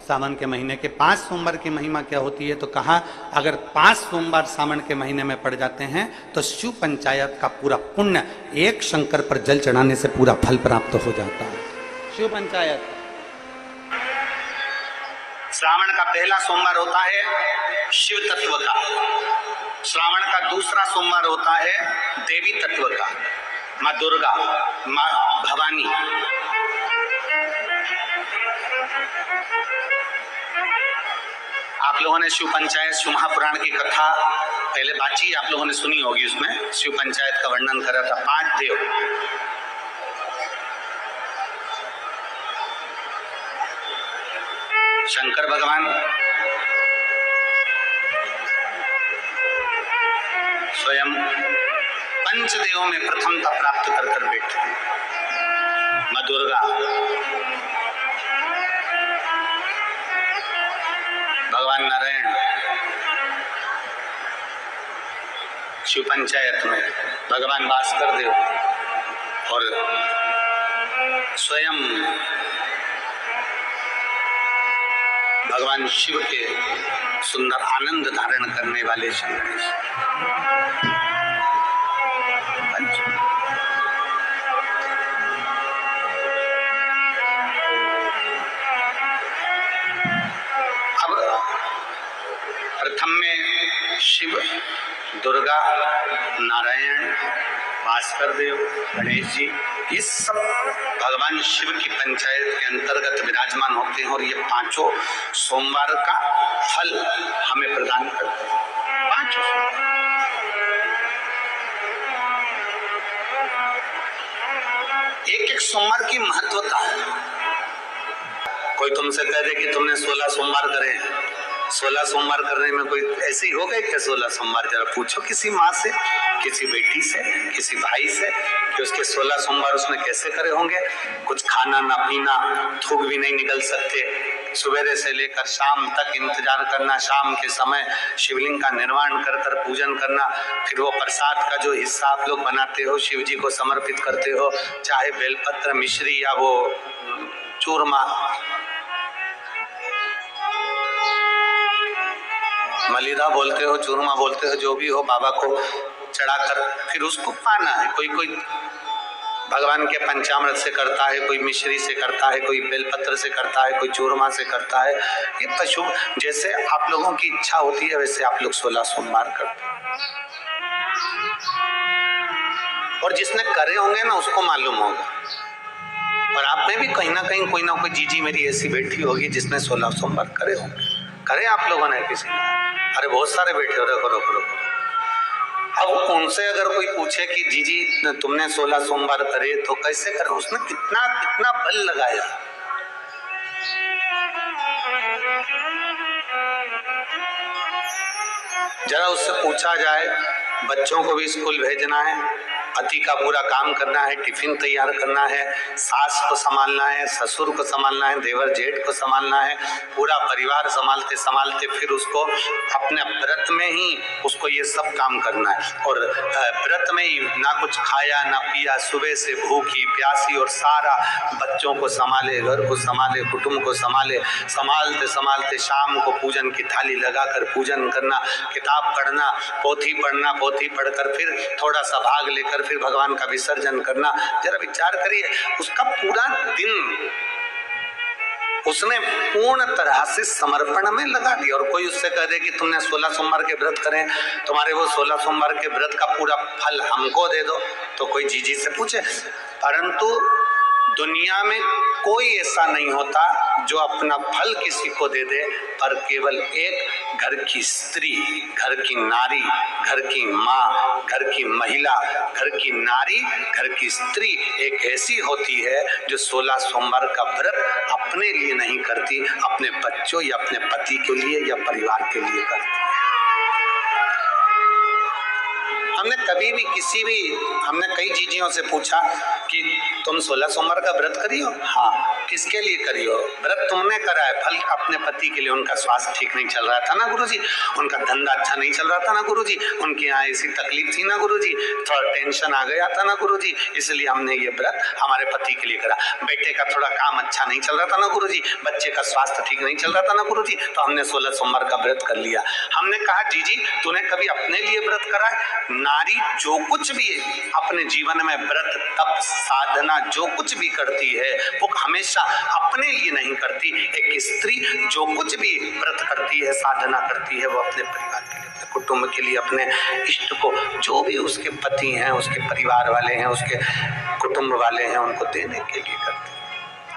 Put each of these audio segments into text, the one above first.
सावन के महीने के 5 सोमवार की महिमा क्या होती है, तो कहा अगर 5 सोमवार सावन के महीने में पड़ जाते हैं तो शिव पंचायत का पूरा पुण्य एक शंकर पर जल चढ़ाने से पूरा फल प्राप्त हो जाता है। शिव पंचायत श्रावण का पहला सोमवार होता है शिव तत्व का, श्रावण का दूसरा सोमवार होता है देवी तत्व का, माँ दुर्गा, माँ भवानी। आप लोगों ने शिव पंचायत शिव महापुराण की कथा पहले बातचीत आप लोगों ने सुनी होगी, उसमें शिव पंचायत का वर्णन करा था। 5 देव, शंकर भगवान, स्वयं पंचदेव में प्रथमता प्राप्त कर बैठे माँ दुर्गा, भगवान नारायण शिव पंचायत में, भगवान भास्कर देव और स्वयं भगवान शिव के सुंदर आनंद धारण करने वाले शंकरेश। अब प्रथम में शिव, दुर्गा, नारायण, भास्कर देव, गणेश जी, ये सब भगवान शिव की पंचायत के अंतर्गत विराजमान होते हैं और ये 5 सोमवार का फल हमें प्रदान करते हैं। 5 एक सोमवार की महत्वता है। कोई तुमसे कह दे कि तुमने 16 सोमवार करे हैं, 16 सोमवार करने में कोई ऐसे ही हो गए क्या 16 सोमवार? जरा पूछो किसी माँ से, किसी बेटी से, किसी भाई से कि उसके 16 सोमवार उसने कैसे करे होंगे। कुछ खाना ना पीना, थूक भी नहीं निकल सकते, सवेरे से लेकर शाम तक इंतजार करना, शाम के समय शिवलिंग का निर्माण कर कर पूजन करना, फिर वो प्रसाद का जो हिस्सा आप लोग बनाते हो शिव जी को समर्पित करते हो, चाहे बेलपत्र, मिश्री या वो चूरमा, मलिदा बोलते हो, चूरमा बोलते हो, जो भी हो, बाबा को चढ़ाकर फिर उसको पाना है। कोई कोई भगवान के पंचामृत से करता है, कोई मिश्री से करता है, कोई बेलपत्र से करता है, कोई चूरमा से करता है। ये पशु जैसे आप लोगों की इच्छा होती है वैसे आप लोग 16 सोमवार करते हैं। और जिसने करे होंगे ना उसको मालूम होगा, और आप में भी कहीं ना कहीं कोई ना कोई जीजी मेरी ऐसी बैठी होगी जिसने 16 सोमवार करे होंगे। करे आप लोगों ने किसी ने? अरे बहुत सारे बैठे हो, रखो रखो रखो। अब उनसे अगर कोई पूछे कि जीजी तुमने 16 सोमवार करे तो कैसे करे, उसने कितना कितना बल लगाया। जरा उससे पूछा जाए, बच्चों को भी स्कूल भेजना है, पति का पूरा काम करना है, टिफिन तैयार करना है, सास को संभालना है, ससुर को संभालना है, देवर जेठ को संभालना है, पूरा परिवार संभालते संभालते फिर उसको अपने व्रत में ही उसको ये सब काम करना है। और व्रत में ही ना कुछ खाया ना पिया, सुबह से भूखी प्यासी, और सारा बच्चों को संभाले, घर को संभाले, कुटुंब को संभाले, संभालते संभालते शाम को पूजन की थाली लगाकर पूजन करना, किताब पढ़ना, पोथी पढ़ना, पोथी पढ़कर फिर थोड़ा सा भाग लेकर फिर भगवान का विसर्जन करना। जरा विचार करिए, उसका पूरा दिन उसने पूर्ण तरह से समर्पण में लगा दिया। और कोई उससे कह दे कि तुमने 16 सोमवार के व्रत करें, तुम्हारे वो 16 सोमवार के व्रत का पूरा फल हमको दे दो, तो कोई जीजी से पूछे। परंतु दुनिया में कोई ऐसा नहीं होता जो अपना फल किसी को दे दे, पर केवल एक घर की स्त्री, घर की नारी, घर की माँ, घर की महिला, घर की नारी, घर की स्त्री एक ऐसी होती है जो 16 सोमवार का व्रत अपने लिए नहीं करती, अपने बच्चों या अपने पति के लिए या परिवार के लिए करती है। हमने कभी भी किसी भी, हमने कई जीजियों से पूछा कि तुम 16 सोमवार का व्रत करियो? हाँ। किसके लिए करियो? व्रत तुमने करा है, फल अपने पति के लिए। उनका स्वास्थ्य ठीक नहीं चल रहा था ना गुरुजी, उनका धंधा अच्छा नहीं चल रहा था ना गुरुजी, उनके यहाँ ऐसी तकलीफ थी ना गुरुजी, थोड़ा टेंशन आ गया था ना गुरुजी, इसलिए हमने ये व्रत हमारे पति के लिए करा। बेटे का थोड़ा काम अच्छा नहीं चल रहा था ना गुरुजी, बच्चे का स्वास्थ्य ठीक नहीं चल रहा था ना गुरुजी, तो हमने 16 सोमवार का व्रत कर लिया। हमने कहा जीजी तूने कभी अपने लिए व्रत करा है? नारी जो कुछ भी अपने जीवन में व्रत तप साधना जो कुछ भी करती है वो हमेशा अपने लिए नहीं करती। एक स्त्री जो कुछ भी व्रत करती है, साधना करती है, वो अपने परिवार के लिए, अपने कुटुंब के लिए, अपने इष्ट को, जो भी उसके पति हैं, उसके परिवार वाले हैं, उसके कुटुंब वाले हैं, उनको देने के लिए करती है,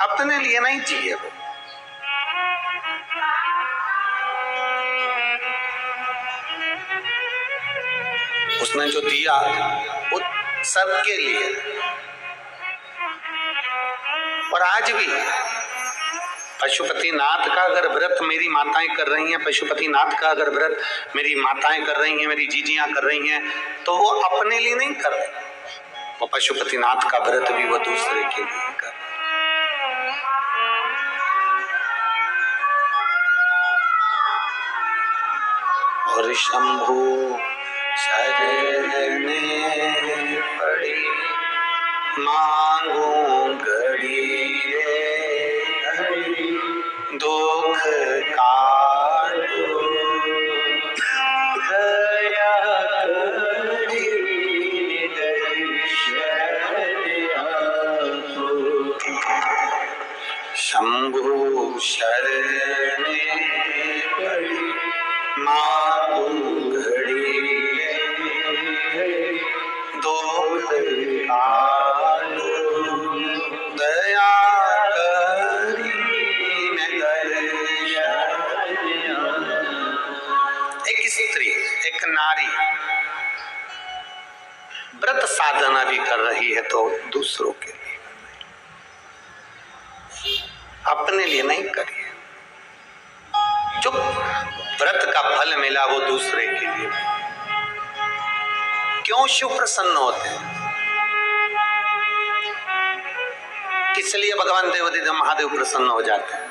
अपने लिए नहीं जिए वो। उसने जो दिया वो सबके लिए। और आज भी पशुपतिनाथ का अगर व्रत मेरी माताएं कर रही हैं, पशुपतिनाथ का अगर व्रत मेरी माताएं कर रही हैं, मेरी जीजियां कर रही हैं, तो वो अपने लिए नहीं कर रही, वो पशुपतिनाथ का व्रत भी वो दूसरे के लिए कर। और शंभु शरणे पड़ी मांगू घड़ी दुख काटो दया करी शंभु शरणे पड़ी मांगू घड़ी दुख काटो दया एक नारी व्रत साधना भी कर रही है तो दूसरों के लिए, अपने लिए नहीं करिए। जो व्रत का फल मिला वो दूसरे के लिए। क्यों शिव प्रसन्न होते हैं? किस लिए भगवान देवदत्त महादेव प्रसन्न हो जाते हैं?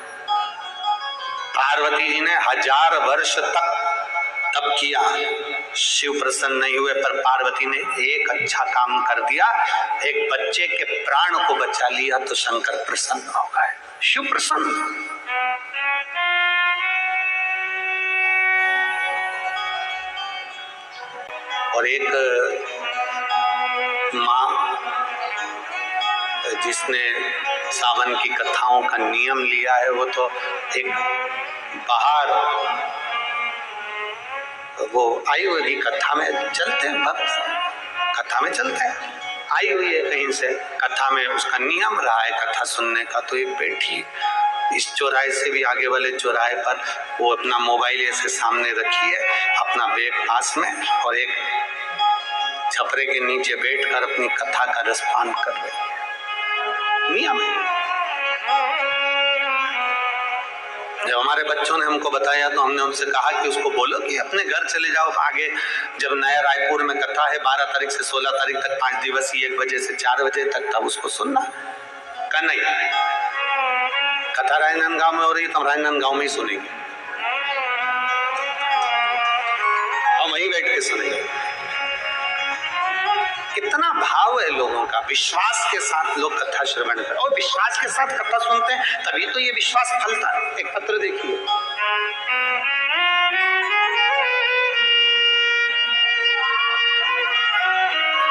पार्वती जी ने 1000 वर्ष तक तब किया, शिव प्रसन्न नहीं हुए, पर पार्वती ने एक अच्छा काम कर दिया, एक बच्चे के प्राण को बचा लिया, तो शंकर प्रसन्न हो गए, शिव प्रसन्न। और एक माँ जिसने सावन की कथाओं का नियम लिया है, वो तो एक बाहर वो आई हुई कथा में चलते हैं, भक्त कथा में चलते हैं, आई हुई है कहीं से, कथा में उसका नियम रहा है कथा सुनने का। तो एक बैठी इस चौराहे से भी आगे वाले चौराहे पर, वो अपना मोबाइल ऐसे सामने रखी है, अपना बैग पास में, और एक छपरे के नीचे बैठकर अपनी कथा का रसपान कर रही है। नियम है। जब हमारे बच्चों ने हमको बताया तो हमने उनसे कहा कि उसको बोलो कि अपने घर चले जाओ आगे, जब नया रायपुर में कथा है 12 तारीख से 16 तारीख तक 5 दिवसीय, 1 बजे से 4 बजे तक, तब उसको सुनना। का नहीं, कथा राजनांदगांव में हो रही है तो हम राजनांदगांव में ही सुनेंगे, हम वहीं बैठ के सुनेंगे। कितना भाव है लोगों का, विश्वास के साथ लोग कथा श्रवण करते, और विश्वास के साथ कथा सुनते हैं तभी तो ये विश्वास फलता है। एक पत्र देखिए,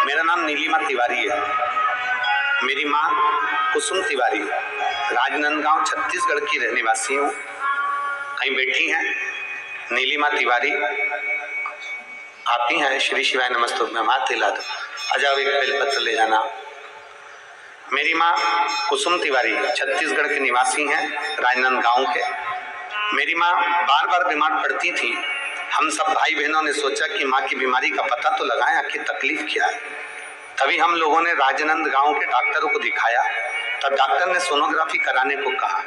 मेरा नाम नीलिमा तिवारी है, मेरी माँ कुसुम तिवारी, राजनांदगांव छत्तीसगढ़ की रहने वासी हूँ। कहीं बैठी हैं नीलिमा तिवारी, आती हैं श्री शिवाय नमस्तुभ्यं में माँ तिला दो, आ जाओ एक बेलपत्र ले जाना। मेरी माँ कुसुम तिवारी छत्तीसगढ़ के निवासी हैं, राजनांदगांव के। मेरी माँ बार बार बीमार पड़ती थी। हम सब भाई बहनों ने सोचा कि माँ की बीमारी का पता तो लगाएं, आखिर तकलीफ क्या है। तभी हम लोगों ने राजनांदगांव के डॉक्टरों को दिखाया, तब डॉक्टर ने सोनोग्राफी कराने को कहा।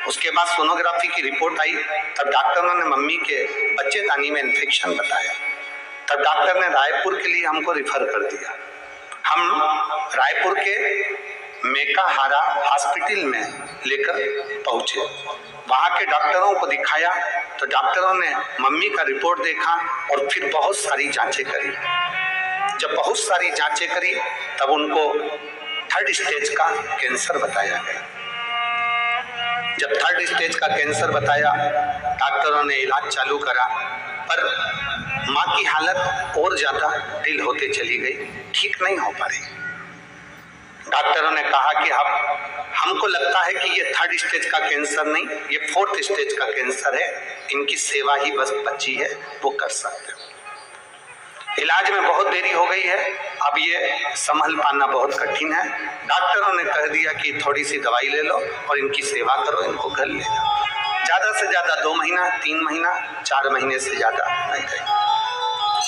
उसके बाद सोनोग्राफी की रिपोर्ट आई, तब डॉक्टरों ने मम्मी के बच्चेदानी में इन्फेक्शन बताया। तब डॉक्टर ने रायपुर के लिए हमको रिफर कर दिया। हम रायपुर के मेकाहारा हॉस्पिटल में लेकर पहुंचे। वहां के डॉक्टरों को दिखाया तो डॉक्टरों ने मम्मी का रिपोर्ट देखा और फिर बहुत सारी जांचें करी। जब बहुत सारी जांचें करी तब उनको 3rd स्टेज का कैंसर बताया गया। जब 3rd स्टेज का कैंसर बताया, डॉक्टरों ने इलाज चालू करा, पर माँ की हालत और ज्यादा ढील होते चली गई, ठीक नहीं हो पा रही। डॉक्टरों ने कहा कि हमको लगता है कि ये 3rd स्टेज का कैंसर नहीं, ये 4th स्टेज का कैंसर है, इनकी सेवा ही बस बची है, वो कर सकते हो। इलाज में बहुत देरी हो गई है, अब ये संभल पाना बहुत कठिन है। डॉक्टरों ने कह दिया कि थोड़ी सी दवाई ले लो और इनकी सेवा करो, इनको घर ले जाओ। ज्यादा से ज्यादा 2 महीना, 3 महीना, 4 महीने से ज्यादा नहीं गए।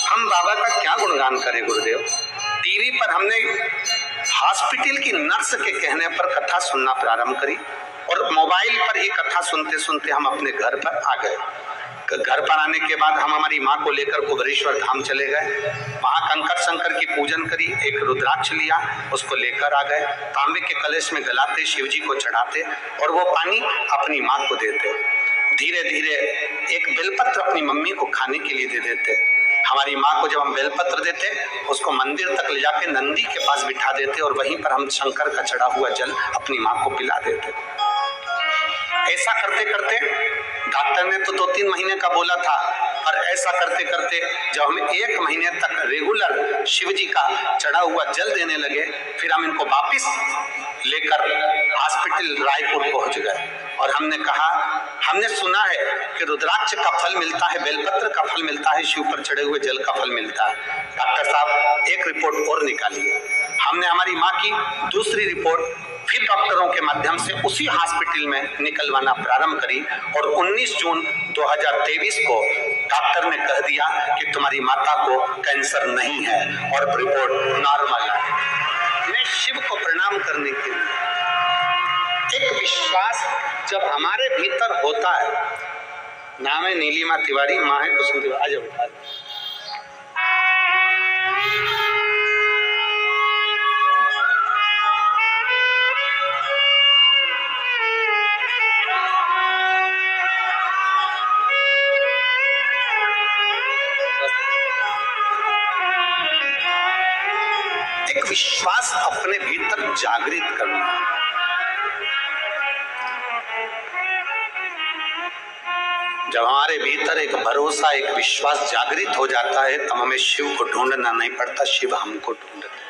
हम बाबा का क्या गुणगान करें गुरुदेव। टीवी पर हमने हॉस्पिटल की नर्स के कहने पर कथा सुनना प्रारंभ करी और मोबाइल पर ही कथा सुनते सुनते हम अपने घर पर आ गए। घर पर आने के बाद हम हमारी माँ को लेकर कुबेरेश्वर धाम चले गए। वहाँ कंकर शंकर की पूजन करी, एक रुद्राक्ष लिया, उसको लेकर आ गए। तांबे के कलश में गलाते, शिव जी को चढ़ाते और वो पानी अपनी माँ को देते। धीरे धीरे एक बेलपत्र अपनी मम्मी को खाने के लिए दे देते। हमारी माँ को जब हम बेलपत्र देते, उसको मंदिर तक ले जाके नंदी के पास बिठा देते और वहीं पर हम शंकर का चढ़ा हुआ जल अपनी माँ को पिला देते। ऐसा करते करते डॉक्टर ने तो 2-3 महीने का बोला था, पर ऐसा करते करते जब हम 1 महीने तक रेगुलर शिव जी का चढ़ा हुआ जल देने लगे, फिर हम इनको वापिस लेकर हॉस्पिटल रायपुर पहुंच गए और हमने कहा, हमने सुना है कि रुद्राक्ष का फल मिलता है, बेलपत्र का फल मिलता है, शिव पर चढ़े हुए जल का फल मिलता है। डॉक्टर साहब एक रिपोर्ट और निकालिए। हमने हमारी माँ की दूसरी रिपोर्ट फिर डॉक्टरों के माध्यम से उसी हॉस्पिटल में निकलवाना प्रारंभ करी और 19 जून 2023 को डॉक्टर ने कह दिया कि तुम्हारी माता को कैंसर नहीं है और रिपोर्ट नॉर्मल है। मैं शिव को प्रणाम करने के लिए एक विश्वास जब हमारे भीतर होता है, नाम है नीलिमा तिवारी, माँ है कुसुम तिवारी। आज उठा एक विश्वास अपने भीतर जागृत करना। जब हमारे भीतर एक भरोसा, एक विश्वास जागृत हो जाता है, तब हमें शिव को ढूंढना नहीं पड़ता, शिव हमको ढूंढते हैं।